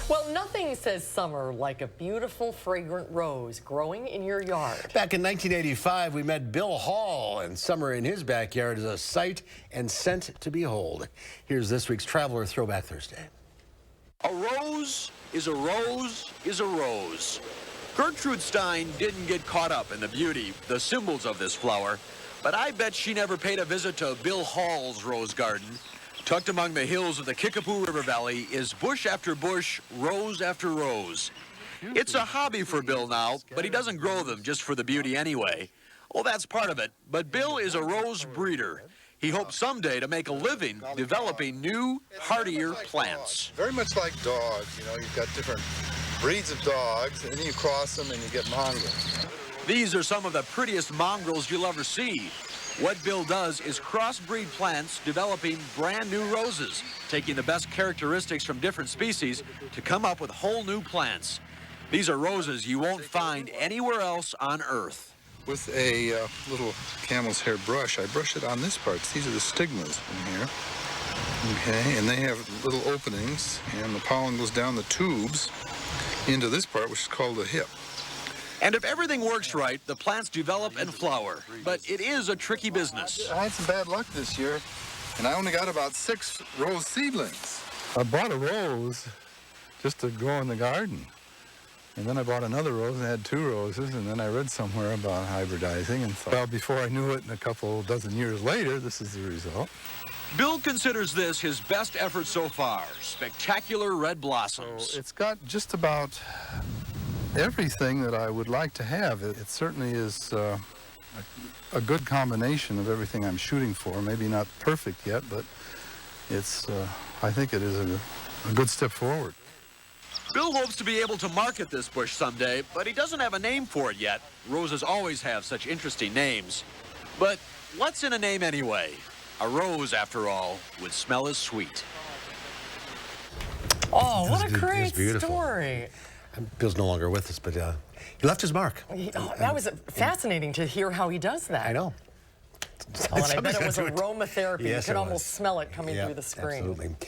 Well, nothing says summer like a beautiful, fragrant rose growing in your yard. Back in 1985, we met Bill Hall, and summer in his backyard is a sight and scent to behold. Here's this week's Traveler Throwback Thursday. A rose is a rose is a rose. Gertrude Stein didn't get caught up in the beauty, the symbols of this flower, but I bet she never paid a visit to Bill Hall's rose garden. Tucked among the hills of the Kickapoo River Valley is bush after bush, rose after rose. It's a hobby for Bill now, but he doesn't grow them just for the beauty anyway. Well, that's part of it, but Bill is a rose breeder. He hopes someday to make a living developing new, hardier plants. Very much like dogs, you know, you've got different breeds of dogs, and then you cross them and you get mongrels. These are some of the prettiest mongrels you'll ever see. What Bill does is crossbreed plants developing brand new roses, taking the best characteristics from different species to come up with whole new plants. These are roses you won't find anywhere else on Earth. With a little camel's hair brush, I brush it on this part. These are the stigmas in here. Okay, and they have little openings, and the pollen goes down the tubes into this part, which is called the hip. And if everything works right, the plants develop and flower. But it is a tricky business. I had some bad luck this year, and I only got about 6 rose seedlings. I bought a rose just to grow in the garden. And then I bought another rose and had 2 roses, and then I read somewhere about hybridizing and thought, well, before I knew it, and a couple dozen years later, this is the result. Bill considers this his best effort so far. Spectacular red blossoms. So it's got just about everything that I would like to have. It certainly is a good combination of everything I'm shooting for. Maybe not perfect yet, but it's. I think it is a good step forward. Bill hopes to be able to market this bush someday, but he doesn't have a name for it yet. Roses always have such interesting names. But what's in a name anyway? A rose, after all, would smell as sweet. Oh, what a great story. Bill's no longer with us, but he left his mark. That was fascinating to hear how he does that. I know. Oh, and I bet it was aromatherapy. Yes, you could almost smell it coming through the screen. Absolutely.